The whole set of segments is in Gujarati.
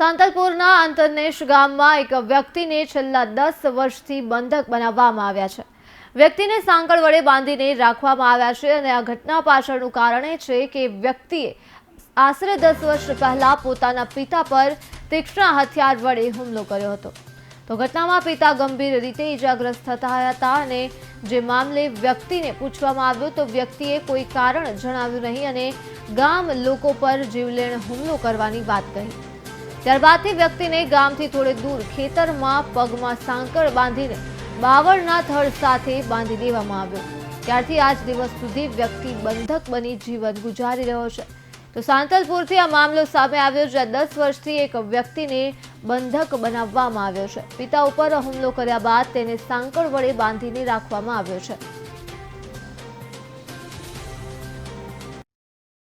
સાંતલપુરના અંતરનેશ ગામમાં એક વ્યક્તિને છેલ્લા 10 વર્ષથી બંધક બનાવવામાં આવ્યા છે। વ્યક્તિને સાંકળ વડે બાંધીને રાખવામાં આવ્યા છે અને આ ઘટના પાછળનું કારણ એ છે કે વ્યક્તિએ આશરે 10 વર્ષ પહેલા પોતાના પિતા પર તીક્ષ્ણ હથિયાર વડે હુમલો કર્યો હતો। તો ઘટનામાં પિતા ગંભીર રીતે ઈજાગ્રસ્ત થયા હતા અને જે મામલે વ્યક્તિને પૂછવામાં આવ્યું તો વ્યક્તિએ કોઈ કારણ જણાવ્યું નહીં અને ગામ લોકો પર જીવલેણ હુમલો કરવાની વાત કહી। ત્યારબાદથી વ્યક્તિને ગામથી થોડે દૂર ખેતરમાં પગમાં સાંકળ બાંધીને બાવળના થડ સાથે બાંધી દેવામાં આવ્યો। ત્યારથી આજ દિવસ સુધી વ્યક્તિ બંધક બની જીવન ગુજારી રહ્યો છે। તો સાંતલપુરથી આ મામલો સામે આવ્યો જ્યાં 10 વર્ષથી એક વ્યક્તિને બંધક બનાવવામાં આવ્યો છે। પિતા ઉપર હુમલો કર્યા બાદ તેને સાંકળ વડે બાંધીને રાખવામાં આવ્યો છે।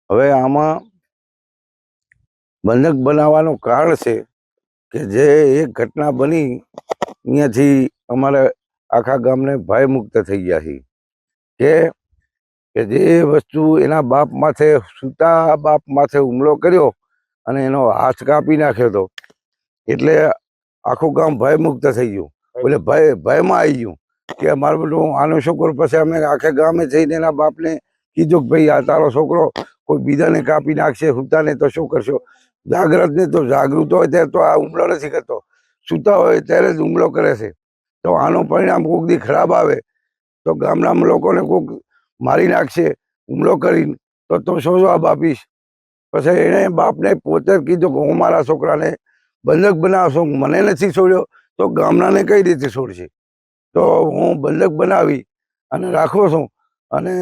હવે આમાં બંધક બનાવવાનું કારણ છે કે જે એક ઘટના બની અહીંયાથી અમારે આખા ગામને ભય મુક્ત થઈ ગયા છે કે જે વસ્તુ એના બાપ માથે સૂતા બાપ માથે હુમલો કર્યો અને એનો હાથ કાપી નાખ્યો હતો એટલે આખું ગામ ભય મુક્ત થઈ ગયું। એટલે ભયમાં આવી ગયું કે મારો બેટો આનો છોકરો પછી અમે આખા ગામે જઈને એના બાપને કીધું કે ભાઈ આ તારો છોકરો કોઈ બીજાને કાપી નાખશે, સૂતાને તો શું કરશો? જાગ્રત ને તો જાગૃત હોય ત્યારે તો આ હુમલો નથી કરતો, સૂતા હોય ત્યારે જ હુમલો કરે છે। તો આનું પરિણામ કોઈક દી ખરાબ આવે તો ગામના લોકોને કોઈક મારી નાખશે હુમલો કરીને તો શું જવાબ આપીશ? પછી એને બાપને પોતે કીધું કે હું મારા છોકરાને બંધક બનાવશો, મને નથી છોડ્યો તો ગામનાને કઈ રીતે છોડશે? તો હું બંધક બનાવી અને રાખું છું અને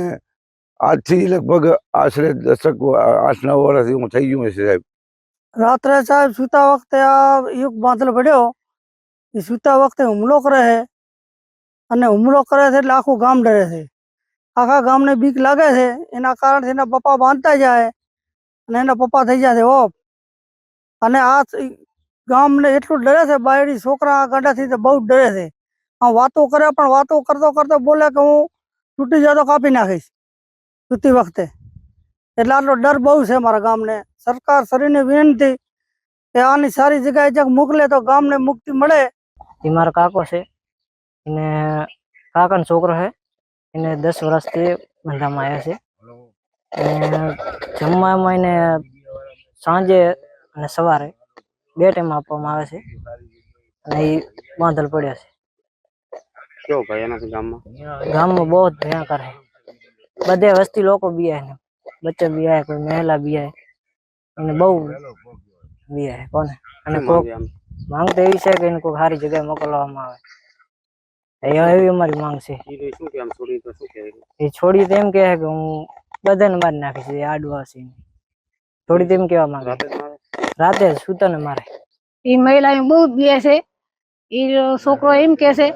આજથી લગભગ આશરે 8-9 વર્ષથી હું થઈ ગયું છે સાહેબ। रात्रे साहब सूता वक्त आ एक बादल पड़ो सूता वक्त हुमलो करे है અને હુમલો કરે છે એટલે આખું ગામ ડરે છે। આખા ગામને બીક લાગે છે। એના કારણથી એના પપ્પા બાંધતા જાય અને એના પપ્પા થઈ જાય છે ઓફ અને આ ગામને એટલું ડરે છે। બાયડી છોકરા ગાડાથી તો બહુ ડરે છે। આ વાતો કરે પણ વાતો કરતો કરતો બોલે કે હું તૂટી જાય તો કાપી નાખીશ સૂતી વખતે। એટલે આટલો ડર બહુ છે મારા ગામને। સરકાર શ્રીને વિનંતી કે આની સારી જગ્યાએ જ્યાં મોકલે તો ગામને મુક્તિ મળે। એ મારો કાકો છે, એને કાકાનો છોકરો છે, એને 10 વર્ષથી બંધામાં આવ્યા છે અને જમવામાં એને સાંજે અને સવારે 2 ટાઈમ આપવામાં આવે છે અને એ બાંધલ પડ્યો છે। કેવો ભાઈ એનાથી ગામમાં બહુ જ ભયંકર છે। બધે વસ્તી લોકો બિયાય ને બચ્ચા બિયાય, કોઈ મહિલા બિયાય અને બહુ બિયાય કોને અને કોક માંગ તો એવી છે કે એને કોઈ સારી જગ્યાએ મોકલવામાં આવે એવી અમારી માંગ છે। એ છોડી તો એમ કહે કે હું બધાને મારી નાખીશ, એ આડવા છે છોડી તો એમ કેવા માંગે રાતે સૂતાને મારે। એ મહિલા બહુ બીએ છે। એ છોકરો એમ કે છે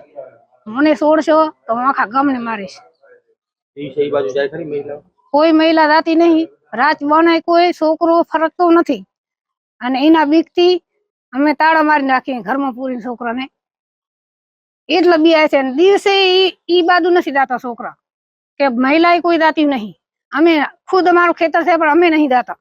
મને છોડશો તો હું આખા ગામને મારીશ। કોઈ મહિલા રાતી નહીં, રાત બનાય કોઈ છોકરો ફરકતો નથી અને એના બીકથી અમે તાળા મારી નાખીએ ઘરમાં પૂરી છોકરાને। એટલે બીયા છે દિવસે ઈ બાજુ નથી દાતા છોકરા કે મહિલા કોઈ દાતી નહીં। અમે ખુદ અમારું ખેતર છે પણ અમે નહીં દાતા।